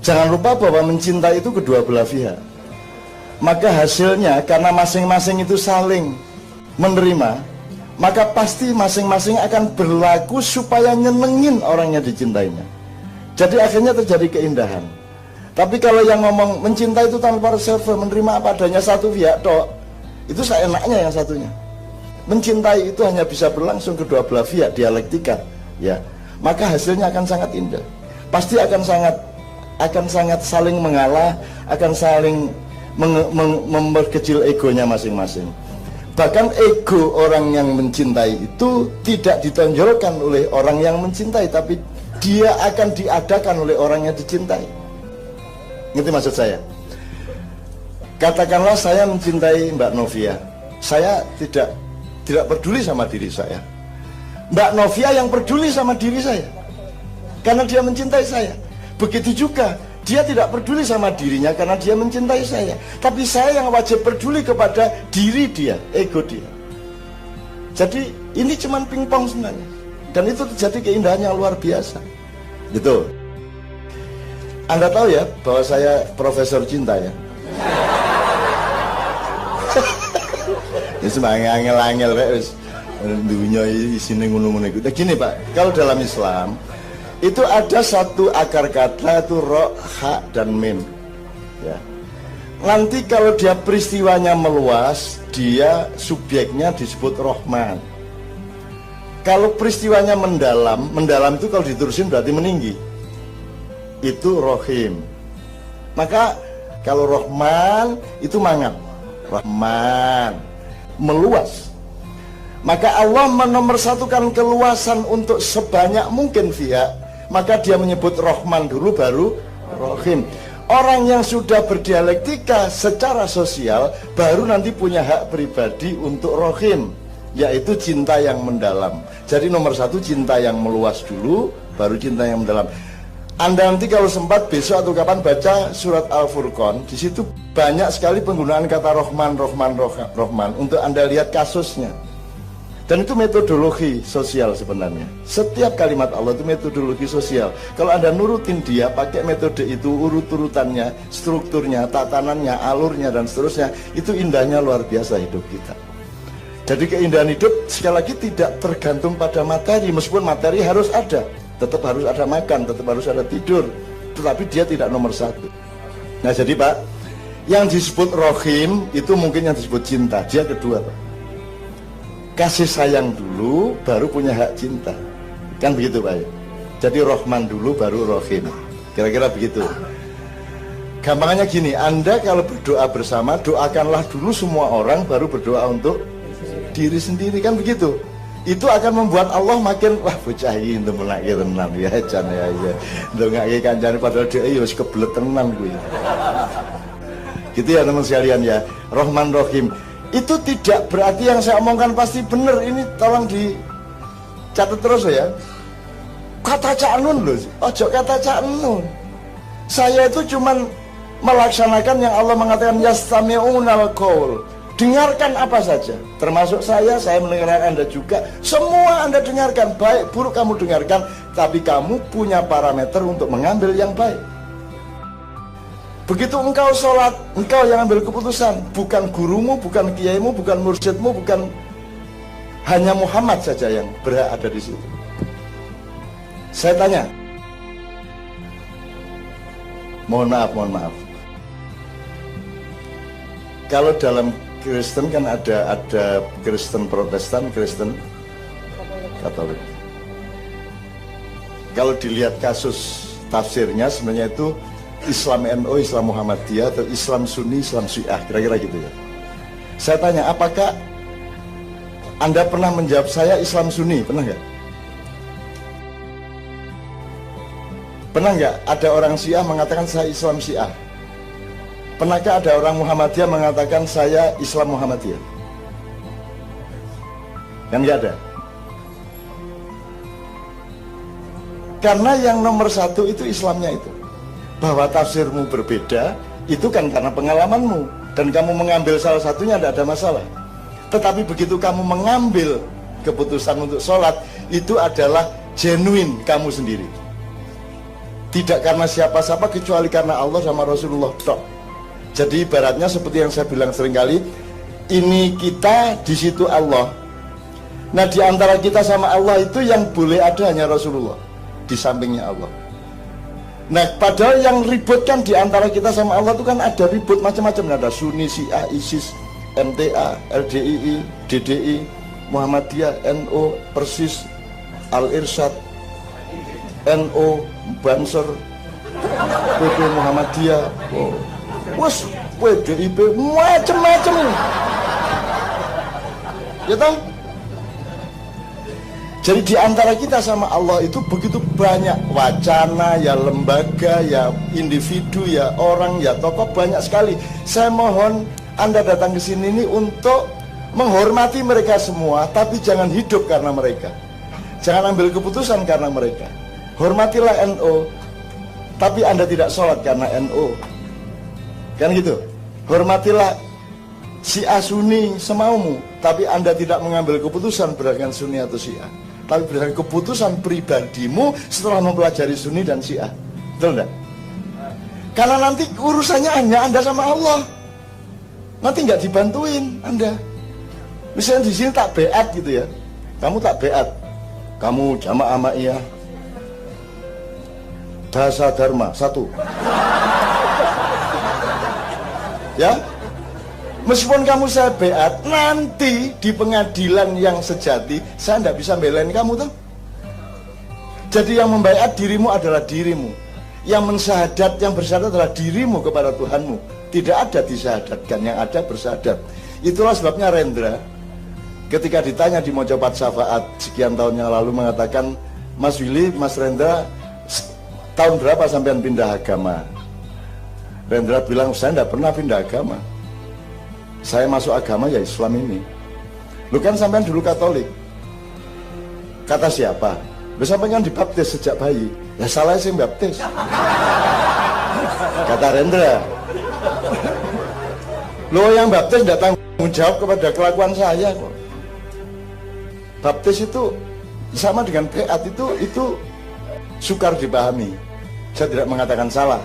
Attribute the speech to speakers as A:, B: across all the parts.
A: Jangan lupa bahwa mencintai itu kedua belah pihak. Maka hasilnya karena masing-masing itu saling menerima, maka pasti masing-masing akan berlaku supaya nyenengin orang yang dicintainya. Jadi akhirnya terjadi keindahan. Tapi kalau yang ngomong mencintai itu tanpa reserve, menerima apa adanya satu pihak tok, itu seenaknya yang satunya. Mencintai itu hanya bisa berlangsung kedua belah pihak, dialektika, ya. Maka hasilnya akan sangat indah. Pasti akan sangat saling mengalah, akan saling memperkecil egonya masing-masing. Bahkan ego orang yang mencintai itu tidak ditonjolkan oleh orang yang mencintai, tapi dia akan diadakan oleh orang yang dicintai. Ngerti maksud saya? Katakanlah saya mencintai Mbak Novia, saya tidak peduli sama diri saya. Mbak Novia yang peduli sama diri saya, karena dia mencintai saya. Begitu juga dia tidak peduli sama dirinya karena dia mencintai saya. Tapi saya yang wajib peduli kepada diri dia, ego dia. Jadi ini cuman pingpong sebenarnya. Dan itu terjadi keindahan yang luar biasa. Gitu. Anda tahu ya bahwa saya profesor cinta ya. Ya semangat angel-angel wis dunia isine ngono-ngono iku. Gini Pak, kalau dalam Islam itu ada satu akar kata itu ro, ha, dan mim ya. Nanti kalau dia peristiwanya meluas, dia subjeknya disebut Rahman. Kalau peristiwanya mendalam itu kalau diterusin berarti meninggi, itu Rohim. Maka kalau Rahman itu mangap, Rahman meluas. Maka Allah menomorsatukan keluasan untuk sebanyak mungkin pihak. Maka dia menyebut Rahman dulu baru Rohim. Orang yang sudah berdialektika secara sosial baru nanti punya hak pribadi untuk Rohim, yaitu cinta yang mendalam. Jadi nomor satu cinta yang meluas dulu, baru cinta yang mendalam. Anda nanti kalau sempat besok atau kapan baca surat Al-Furqan, di situ banyak sekali penggunaan kata Rahman untuk Anda lihat kasusnya. Dan itu metodologi sosial sebenarnya. Setiap kalimat Allah itu metodologi sosial. Kalau Anda nurutin dia, pakai metode itu, urut-urutannya, strukturnya, tatanannya, alurnya, dan seterusnya, itu indahnya luar biasa hidup kita. Jadi keindahan hidup sekali lagi tidak tergantung pada materi. Meskipun materi harus ada, tetap harus ada makan, tetap harus ada tidur, tetapi dia tidak nomor satu. Nah jadi Pak, yang disebut Rohim itu mungkin yang disebut cinta, dia kedua Pak. Kasih sayang dulu baru punya hak cinta, kan begitu Pak ya? Jadi Rahman dulu baru Rohim, kira-kira begitu. Gampangnya gini, Anda kalau berdoa bersama, doakanlah dulu semua orang baru berdoa untuk diri sendiri, kan begitu. Itu akan membuat Allah makin wah bocah iki ndemenake tenan ya jan ya ya. Ndongake kancane padahal dia ya wis kebelet tenan kuwi. Gitu ya teman sekalian ya. Rahman Rohim. Itu tidak berarti yang saya omongkan pasti benar. Ini tolong dicatat terus ya. Kata Cak Nun loh, ojo kata Cak Nun. Saya itu cuman melaksanakan yang Allah mengatakan yastami'unal qaul. Dengarkan apa saja, termasuk saya mendengarkan Anda juga. Semua Anda dengarkan, baik buruk kamu dengarkan, tapi kamu punya parameter untuk mengambil yang baik. Begitu engkau sholat, engkau yang ambil keputusan, bukan gurumu, bukan kiaimu, bukan mursyidmu, bukan hanya Muhammad saja yang berhak ada di situ. Saya tanya, mohon maaf. Kalau dalam Kristen kan ada Kristen Protestan, Kristen Katolik. Kalau dilihat kasus tafsirnya sebenarnya itu Islam NU, Islam Muhammadiyah, atau Islam Sunni, Islam Syiah, kira-kira gitu ya. Saya tanya, apakah Anda pernah menjawab saya Islam Sunni? Pernah nggak? Pernah nggak ada orang Syiah mengatakan saya Islam Syiah? Pernahkah ada orang Muhammadiyah mengatakan saya Islam Muhammadiyah? Kan nggak ada. Karena yang nomor satu itu Islamnya itu. Bahwa tafsirmu berbeda, itu kan karena pengalamanmu. Dan kamu mengambil salah satunya tidak ada masalah. Tetapi begitu kamu mengambil keputusan untuk sholat, itu adalah genuine kamu sendiri. Tidak karena siapa-siapa kecuali karena Allah sama Rasulullah tok. Jadi ibaratnya seperti yang saya bilang seringkali, ini kita, di situ Allah. Nah di antara kita sama Allah itu yang boleh ada hanya Rasulullah, di sampingnya Allah. Nah padahal yang ribut kan di antara kita sama Allah itu kan ada ribut macam-macam. Ada Sunni, Syiah, ISIS, MTA, LDII, DDI, Muhammadiyah, NU, Persis, Al-Irsyad, NU, Banser, PP Muhammadiyah, wes PDIP, macam-macam. Ya tahu? Jadi di antara kita sama Allah itu begitu banyak wacana, ya lembaga, ya individu, ya orang, ya tokoh, banyak sekali. Saya mohon Anda datang ke sini ini untuk menghormati mereka semua, tapi jangan hidup karena mereka. Jangan ambil keputusan karena mereka. Hormatilah NU, tapi Anda tidak sholat karena NU. Kan gitu. Hormatilah Syiah Sunni semaumu, tapi Anda tidak mengambil keputusan berdasarkan Sunni atau Syiah, tapi berdasarkan keputusan pribadimu setelah mempelajari Sunni dan Syiah. Betul enggak? Karena nanti urusannya hanya Anda sama Allah. Nanti nggak dibantuin Anda. Misalnya di sini tak beat gitu ya. Kamu tak beat. Kamu jamaah ma'iyah Dasa Dharma 1. Ya. Meskipun kamu saya beat, nanti di pengadilan yang sejati saya tidak bisa belain kamu tuh. Jadi yang membaiat dirimu adalah dirimu. Yang mensyahadat, yang bersyahadat adalah dirimu kepada Tuhanmu. Tidak ada disyahadatkan, yang ada bersyahadat. Itulah sebabnya Rendra ketika ditanya di Mojopat Syafaat sekian tahun yang lalu mengatakan, Mas Willy, Mas Rendra, tahun berapa sampean pindah agama? Rendra bilang, saya tidak pernah pindah agama. Saya masuk agama ya Islam ini. Lu kan sampean dulu Katolik. Kata siapa? Lu sampean kan dibaptis sejak bayi. Ya salah sih baptis. Kata Rendra. Lu yang baptis tidak tanggung jawab kepada kelakuan saya kok. Baptis itu sama dengan beat, itu sukar dipahami. Saya tidak mengatakan salah.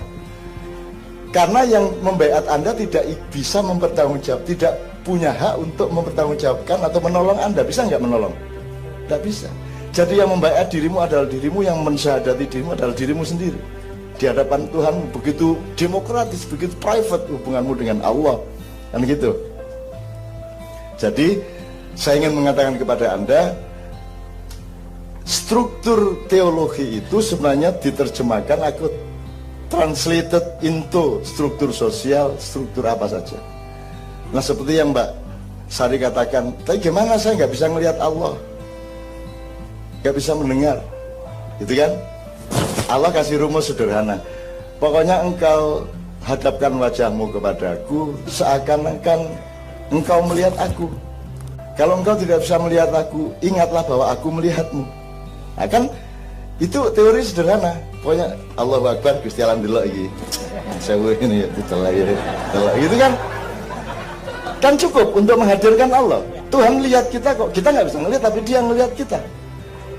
A: Karena yang membaiat Anda tidak bisa mempertanggungjawab, tidak punya hak untuk mempertanggungjawabkan atau menolong Anda. Bisa nggak menolong? Tidak bisa. Jadi yang membaiat dirimu adalah dirimu, yang mensyahadati dirimu adalah dirimu sendiri. Di hadapan Tuhan begitu demokratis, begitu private hubunganmu dengan Allah. Kan gitu. Jadi saya ingin mengatakan kepada Anda, struktur teologi itu sebenarnya diterjemahkan, aku translated into struktur sosial, struktur apa saja. Nah seperti yang Mbak Sari katakan, tapi gimana saya nggak bisa melihat Allah, nggak bisa mendengar, gitu kan? Allah kasih rumus sederhana, pokoknya engkau hadapkan wajahmu kepadaku seakan-akan engkau melihat aku. Kalau engkau tidak bisa melihat aku, ingatlah bahwa aku melihatmu. Nah, kan itu teori sederhana. Pokoknya Allahu Akbar, Gusti Allah delok iki. Sewu ini ya ditelak gitu kan. Kan cukup untuk menghadirkan Allah. Tuhan melihat kita kok. Kita nggak bisa melihat, tapi Dia melihat kita.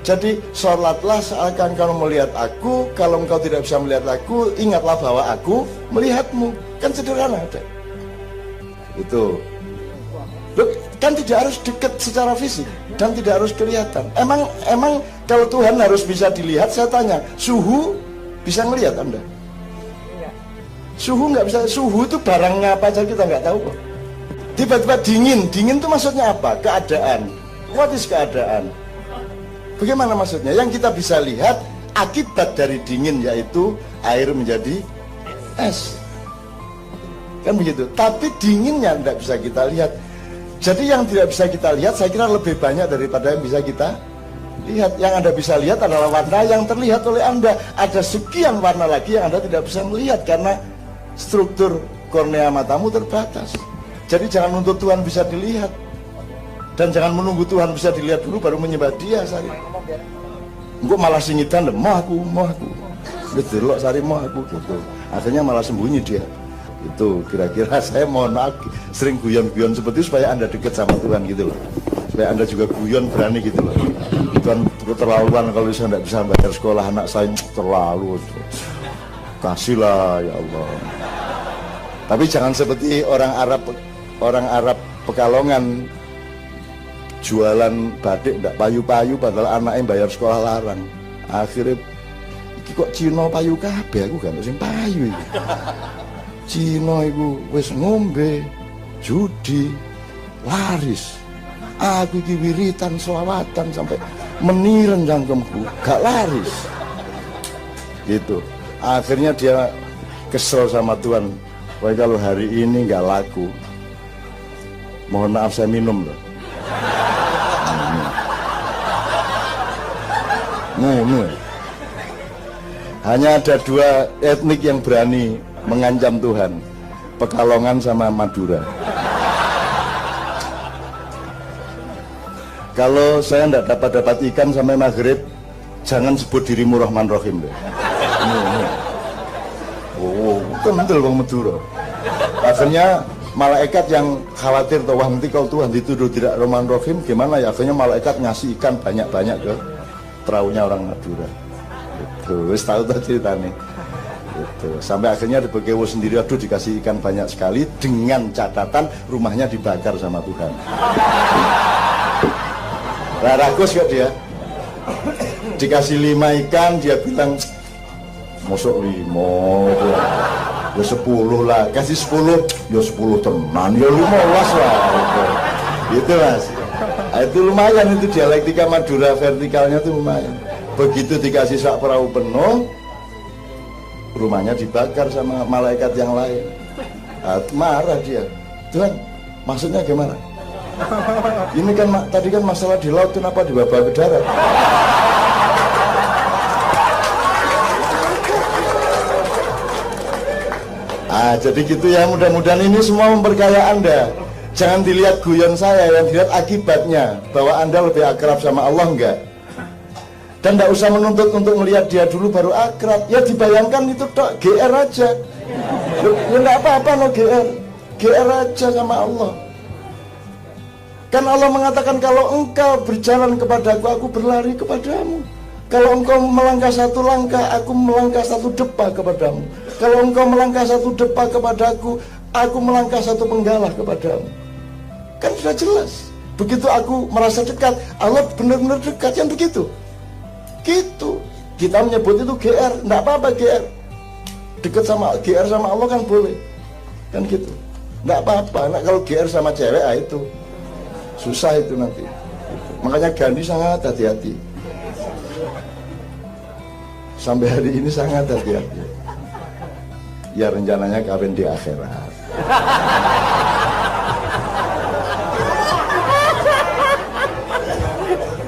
A: Jadi sholatlah seakan kau melihat aku. Kalau engkau tidak bisa melihat aku, ingatlah bahwa aku melihatmu. Kan sederhana ada. Itu. Loh, kan tidak harus dekat secara fisik dan tidak harus kelihatan. Emang kalau Tuhan harus bisa dilihat, saya tanya, suhu bisa melihat Anda? Suhu nggak bisa. Suhu itu barangnya apa aja kita nggak tahu kok. Tiba-tiba dingin itu maksudnya apa? Keadaan. What is keadaan? Bagaimana maksudnya? Yang kita bisa lihat akibat dari dingin, yaitu air menjadi es. Kan begitu. Tapi dinginnya tidak bisa kita lihat. Jadi yang tidak bisa kita lihat saya kira lebih banyak daripada yang bisa kita lihat. Yang Anda bisa lihat adalah warna yang terlihat oleh Anda. Ada sekian warna lagi yang Anda tidak bisa melihat karena struktur kornea matamu terbatas. Jadi jangan nuntut Tuhan bisa dilihat. Dan jangan menunggu Tuhan bisa dilihat dulu baru menyembah Dia, Sari. Engkau malah singitan, mau aku. Betul, Sari mau aku gitu. Akhirnya malah sembunyi dia. Itu kira-kira saya mohon maaf sering guyon-guyon seperti itu supaya Anda dekat sama Tuhan gitu loh. Supaya Anda juga guyon berani gitu loh. Tuhan keterlaluan kalau saya tidak bisa bayar sekolah anak saya, terlalu. kasihlah ya Allah. Tapi jangan seperti orang Arab Pekalongan jualan batik ndak payu-payu padahal anaknya bayar sekolah larang. Akhirnya iki kok Cina payu kabeh, aku gak sing payu iki. Cina iku wis ngombe judi laris. Aku iki wiritan selawatan sampai meniren jangkemku gak laris. Gitu. Akhirnya dia kesel sama Tuhan. Wah, kalau hari ini nggak laku, mohon maaf saya minum loh. Nah. Hanya ada dua etnik yang berani mengancam Tuhan, Pekalongan sama Madura. Kalau saya nggak dapat ikan sampai maghrib, jangan sebut dirimu Rahman Rahim deh. Oh, kental bang Madura. Akhirnya malaikat yang khawatir tuh, wah nanti kalau Tuhan dituduh tidak Rahman Rahim gimana ya? Akhirnya malaikat ngasih ikan banyak-banyak ke perahunya orang Madura. Itu, wis tahu tuh ceritanya. Itu. Sampai akhirnya di Bekewo sendiri, aduh dikasih ikan banyak sekali dengan catatan rumahnya dibakar sama Tuhan. Ragus kok dia. Dikasih 5 ikan, dia bilang mosok 5 ya 10 lah, kasih 10 ya 10 teman ya 15 lah gitu mas. Itu lumayan, itu dialektika Madura vertikalnya itu lumayan. Begitu dikasih sak perahu penuh, rumahnya dibakar sama malaikat yang lain. Marah dia, Tuhan maksudnya gimana? Ini kan tadi kan masalah di laut, kenapa dibawa ke darat? Jadi gitu ya, mudah-mudahan ini semua memperkaya Anda. Jangan dilihat guyon saya, yang dilihat akibatnya, bahwa Anda lebih akrab sama Allah enggak. Dan enggak usah menuntut untuk melihat dia dulu baru akrab. Ya dibayangkan itu tok, GR aja. Ya enggak apa-apa no GR aja sama Allah. Kan Allah mengatakan kalau engkau berjalan kepadaku, aku berlari kepadamu. Kalau engkau melangkah 1 langkah, aku melangkah 1 depa kepadamu. Kalau engkau melangkah 1 depa kepadaku, aku melangkah 1 penggalah kepadamu. Kan sudah jelas. Begitu aku merasa dekat, Allah benar-benar dekat, yang begitu. Gitu. Kita menyebut itu GR, enggak apa-apa GR. Dekat sama GR sama Allah kan boleh. Kan gitu. Enggak apa-apa. Nah, kalau GR sama cewek, itu susah itu nanti. Makanya Gandhi sangat hati-hati. Sampai hari ini sangat hati-hati. Ya rencananya kawin di akhirat.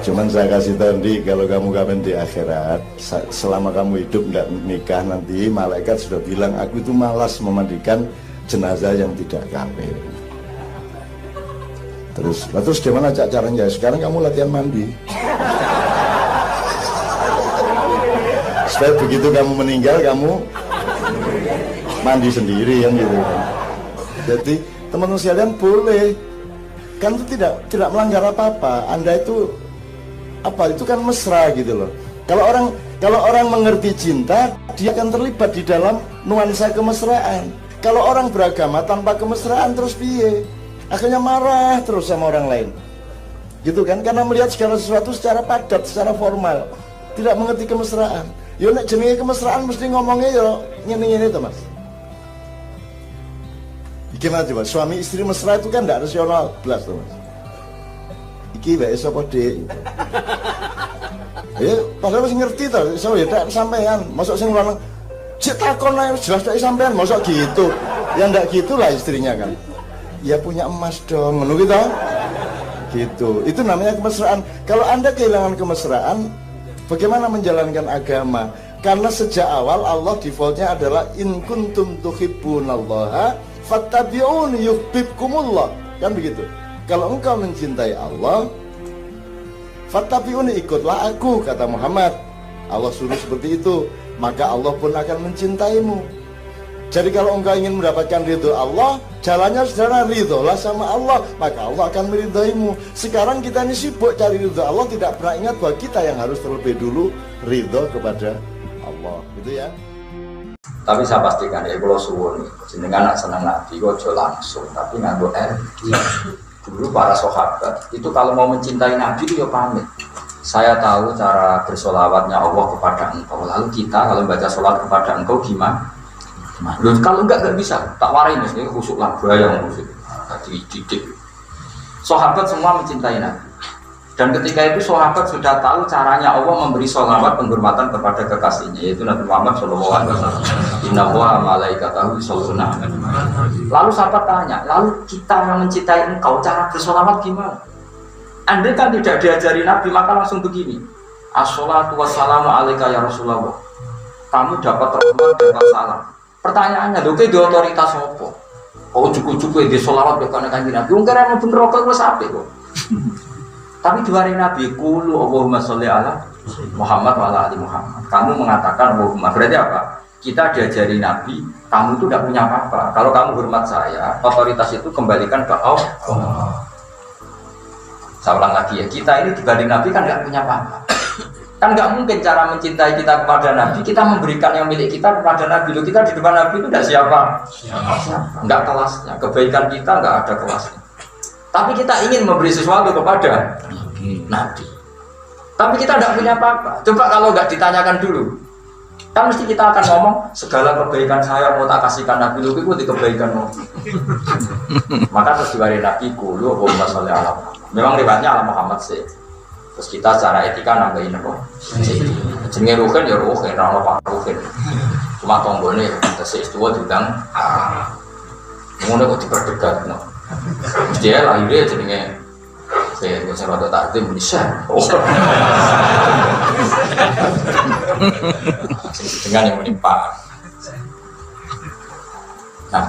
A: Cuman saya kasih tadi, kalau kamu kawin di akhirat, selama kamu hidup nggak nikah, nanti malaikat sudah bilang, aku itu malas memandikan jenazah yang tidak kawin. Terus gimana caranya? Sekarang kamu latihan mandi. Supaya begitu kamu meninggal, kamu mandi sendiri yang gitu. Jadi teman-teman sekalian boleh, kan itu tidak melanggar apa-apa. Anda itu itu kan mesra gitu loh. Kalau orang mengerti cinta, dia akan terlibat di dalam nuansa kemesraan. Kalau orang beragama tanpa kemesraan terus piye? Akhirnya marah terus sama orang lain. Gitu kan? Karena melihat segala sesuatu secara padat, secara formal, tidak mengerti kemesraan. Yo nek jenenge kemesraan mesti ngomongnya yo ngene-ngene to, Mas. Gimana coba? Suami istri mesra itu kan enggak rasional belas to, Mas. Iki wae sapa Dik? Ya, padahal mesti ngerti to, iso ya tak sampean. Mosok sing lanang cek takon ae jelas tak sampean, mosok gitu. Ya ndak gitulah istrinya kan. Ya punya emas dong, ngono gitu. Itu namanya kemesraan. Kalau Anda kehilangan kemesraan, bagaimana menjalankan agama? Karena sejak awal Allah defaultnya adalah in kuntum tuhibbunallaha fattabi'uni yuhibbukumullah. Kan begitu. Kalau engkau mencintai Allah, fattabi'uni, ikutlah aku, kata Muhammad. Allah suruh seperti itu, maka Allah pun akan mencintaimu. Jadi kalau engkau ingin mendapatkan ridho Allah, jalannya saudara ridholah sama Allah, maka Allah akan meridhoimu. Sekarang kita ini sibuk cari ridho Allah, tidak pernah ingat bahwa kita yang harus terlebih dulu ridho kepada Allah, gitu ya.
B: Tapi saya pastikan ya kalau suwun jenengan nak seneng Nabi kok aja langsung tapi nganggo dulu para sahabat itu kalau mau mencintai Nabi itu ya pamit. Saya tahu cara bersolawatnya Allah kepada engkau. Lalu kita kalau baca sholat kepada engkau gimana? Loh, kalau enggak bisa. Tak warai mesti khusuk lah yang khusuk. Dididik. Sahabat semua mencintai Nabi. Dan ketika itu sahabat sudah tahu caranya Allah memberi sholawat penghormatan kepada kekasihnya yaitu Nabi Muhammad SAW. Inna wa malaikatahu yusholluna 'alan nabi. Lalu sahabat tanya, lalu kita yang mencintai engkau cara bersolawat gimana? Andai kan tidak diajari Nabi maka langsung begini. Assalatu wassalamu alaika ya Rasulullah. Kamu dapat rahmat dapat salam. Pertanyaannya, lho ke di otoritas apa? Kok ujuk-ujuk di sholawat bekane Kanjeng Nabi. Wong kira mlebu neraka wis apik kok. Tapi di hari Nabi kulu Allahumma sholli ala Muhammad wa ala ali Muhammad. Kamu mengatakan Allahumma. Berarti apa? Kita diajari Nabi, kamu itu tidak punya apa-apa. Kalau kamu hormat saya, otoritas itu kembalikan ke Allah. Saya ulang lagi ya, kita ini dibanding Nabi kan tidak punya apa-apa. Kan nggak mungkin cara mencintai kita kepada Nabi, kita memberikan yang milik kita kepada Nabi. Loh, kita di depan Nabi itu tidak siapa? Nggak kelasnya. Kebaikan kita nggak ada kelasnya. Tapi kita ingin memberi sesuatu kepada Nabi. Tapi kita tidak punya apa-apa. Coba kalau nggak ditanyakan dulu, kan mesti kita akan ngomong segala kebaikan saya mau tak kasihkan Nabi. Lu itu kebaikan mau. Maka terus diwari Nabi kulu Allahumma sholli ala Muhammad. Memang riwayatnya ala Muhammad sih. Terus kita secara etika nambahin apa? Jenenge ruhin ya ruhin, ora ono Pak ruhin. Cuma tonggone tesih istuwa diundang. Ngono kok diperdegat no. Dia lahirnya jenenge saya rada takdim bisa. Dengan yang menimpa. Nah,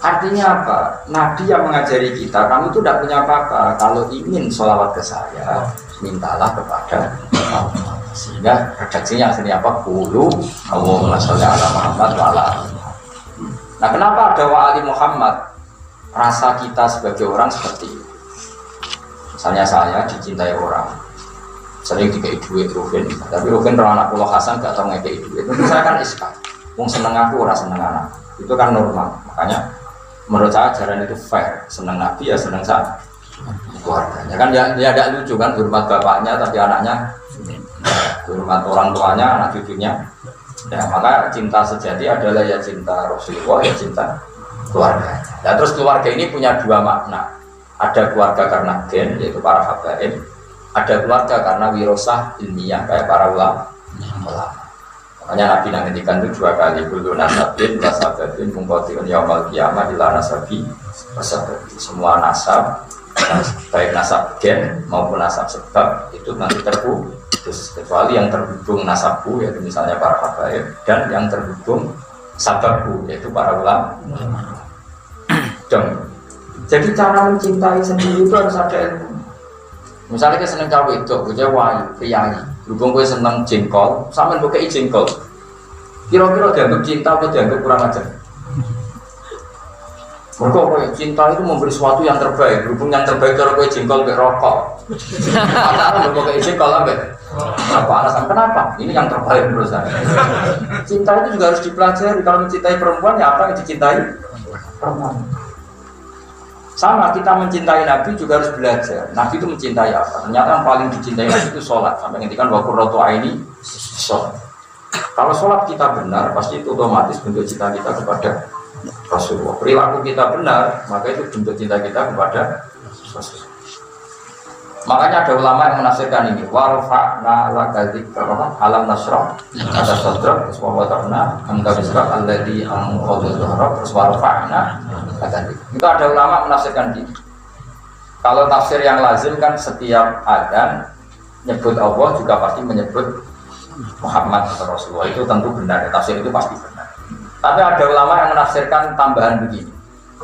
B: artinya apa? Nabi yang mengajari kita, kamu itu tidak punya apa-apa. Kalau ingin sholawat ke saya, mintalah kepada Allah. Sehingga redaksinya aslinya apa? Qulu Allahumma sholli ala Muhammad wa ala ali Muhammad. Nah, kenapa ada wa ali Muhammad? Rasa kita sebagai orang seperti itu. Misalnya saya dicintai orang, sering dikei duit Ruhin, tapi Ruhin kalau anak pulau Hasan gak tau ngekei duit. Itu saya kan iskak. Wong seneng aku, ora seneng anak. Itu kan normal. Makanya menurut saya ajaran itu fair. Seneng Nabi ya seneng saya keluarganya. Kan dia ada lucu kan, hormat bapaknya tapi anaknya hormat orang tuanya, anak cucunya. Ya, maka cinta sejati adalah ya cinta Rasulullah, ya cinta keluarga. Nah, terus keluarga ini punya dua makna. Ada keluarga karena gen, yaitu para habaib. Ada keluarga karena wirosah ilmiah, kayak para ulama. Makanya Nabi nantikan itu dua kali. Kullu nasabin, nasabin, mungkotiun yaumal qiyamah ila nasabi. Semua nasab, baik nasab gen maupun nasab sebab, itu nanti terputus. Kecuali yang terhubung nasabku, yaitu misalnya para habaib. Dan yang terhubung sababku, yaitu para ulama. Jadi cara mencintai sendiri itu harus ada ilmu. Misalnya kita seneng cawe itu, kita wayu, kiai. Berhubung kita seneng jengkol, sama dengan kei jengkol. Kira-kira dianggap cinta atau dianggap kurang ajar? Mereka cinta itu memberi sesuatu yang terbaik. Berhubung yang terbaik kalau kue jengkol ke rokok. Antara berhubung kei jengkol sampai apa alasan kenapa? Ini yang terbaik menurut saya. Cinta itu juga harus dipelajari. Kalau mencintai perempuan, ya apa yang dicintai perempuan? Sama kita mencintai Nabi juga harus belajar. Nabi itu mencintai apa? Ternyata yang paling dicintai Nabi itu sholat. Sampai ngintikan wa qurratu aini sholat. Kalau sholat kita benar, pasti itu otomatis bentuk cinta kita kepada Rasulullah. Perilaku kita benar, maka itu bentuk cinta kita kepada Rasulullah. Makanya ada ulama yang menafsirkan ini. Warfa'na laka dzikra alam nasrah ada sadrak wa wada'na anka bisrak alladhi anqadha dhahrak warfa'na laka dzikra. Itu ada ulama menafsirkan ini. Kalau tafsir yang lazim kan setiap adzan nyebut Allah juga pasti menyebut Muhammad atau Rasulullah. Itu tentu benar, tafsir itu pasti benar. Tapi ada ulama yang menafsirkan tambahan begini.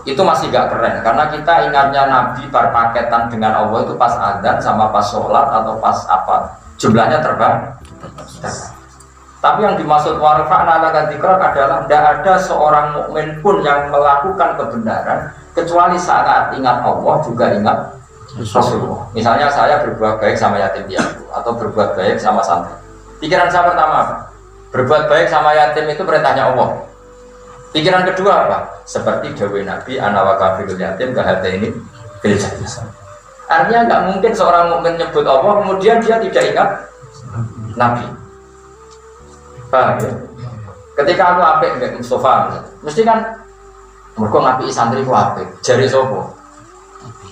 B: Itu masih gak keren, karena kita ingatnya Nabi berpaketan dengan Allah itu pas adzan sama pas sholat atau pas apa jumlahnya terbang. Tapi yang dimaksud warfa'na laka dzikrak adalah tidak ada seorang mukmin pun yang melakukan kebenaran kecuali saat ingat Allah juga ingat Rasulullah. Misalnya saya berbuat baik sama yatim piatu atau berbuat baik sama santri. Pikiran saya pertama apa? Berbuat baik sama yatim itu perintahnya Allah. Pikiran kedua apa? Seperti dawuh Nabi ana wa kafirul yatim kahate ini fil jannah. Artinya nggak mungkin seorang mukmin nyebut Allah kemudian dia tidak ingat Nabi. Paham ya? Ketika aku apik mbek Mustafa, mesti kan mergo ngapiki santri ku apik. Jare sapa?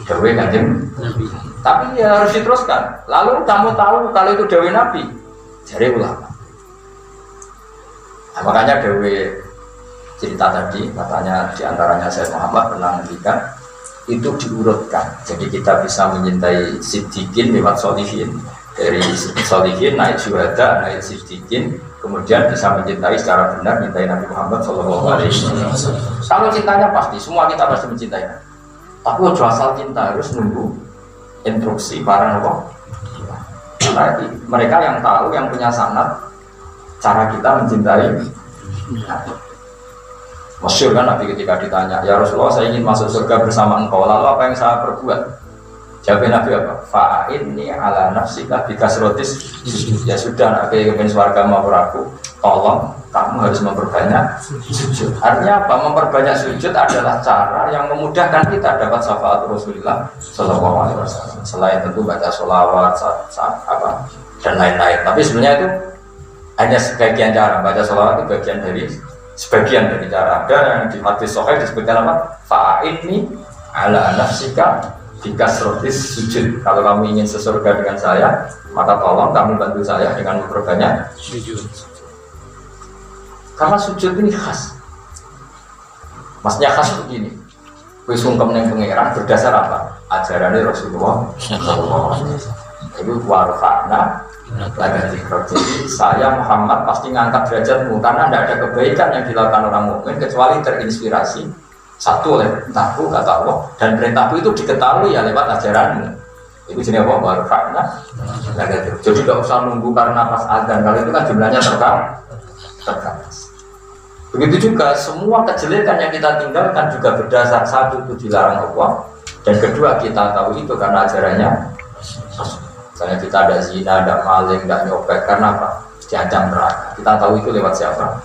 B: Dawuh Kanjeng Nabi. Tapi ya harus diteruskan. Lalu kamu tahu kalau itu dawuh Nabi? Jare ulama. Nah, makanya dawuh cerita tadi, katanya diantaranya Syekh Muhammad pernah ngendikan itu diurutkan. Jadi kita bisa mencintai siddiqin lewat sholihin. Dari sholihin naik syuhada, naik siddiqin, kemudian bisa mencintai secara benar, mencintai Nabi Muhammad SAW. Kalau cintanya pasti, semua kita pasti mencintai. Tapi ojo asal cinta, harus nunggu instruksi para nabi. Karena mereka yang tahu, yang punya sanad cara kita mencintai. Masyhur kan Nabi ketika ditanya, ya Rasulullah saya ingin masuk surga bersama engkau, lalu apa yang saya perbuat? Jawab Nabi apa? Fa'inni ala nafsika bikasrotis. Ya sudah, Nabi ingin surga mau aku, tolong kamu harus memperbanyak sujud. Artinya apa? Memperbanyak sujud adalah cara yang memudahkan kita dapat syafaat Rasulullah Sallallahu Alaihi Wasallam. Selain tentu baca sholawat, apa dan lain-lain. Tapi sebenarnya itu hanya sebagian cara. Baca sholawat itu sebagian dari cara. Ada yang di hadis sahih disebutkan apa? Fa'inni ala nafsika bikasrotis sujud. Kalau kamu ingin sesurga dengan saya, maka tolong kamu bantu saya dengan memperbanyak sujud. Karena sujud ini khas. Maksudnya khas begini. Wis sungkem ning pangeran berdasar apa? Ajarannya Rasulullah sallallahu alaihi wasallam. Itu warfa'na lagi dikro. Jadi saya Muhammad pasti ngangkat derajatmu karena tidak ada kebaikan yang dilakukan orang mukmin kecuali terinspirasi satu oleh perintahku kata Allah, dan perintahku itu diketahui ya lewat ajaranmu. Itu jenis apa? Warfa'na lagi dikro. Jadi tidak usah nunggu karena pas azan, kalau itu kan jumlahnya terbatas. Begitu juga semua kejelekan yang kita tinggalkan juga berdasar satu itu dilarang Allah, dan kedua kita tahu itu karena ajarannya. Misalnya kita ada zina, ada maling, ada nyopet, karena apa? Diancam neraka. Kita tahu itu lewat siapa?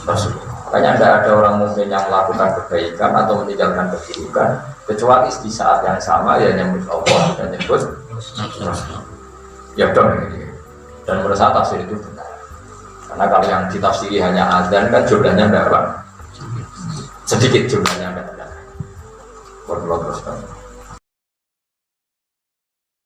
B: Rasulullah. Makanya tidak ada orang mukmin yang melakukan kebaikan atau meninggalkan keburukan kecuali di saat yang sama ya nyebut Allah dan nyebut Rasulullah. Ya dong ini. Dan menurut saya tafsir itu benar. Karena kalau yang ditafsiri hanya azan kan jumlahnya tidak apa? Sedikit jumlahnya tidak. Terus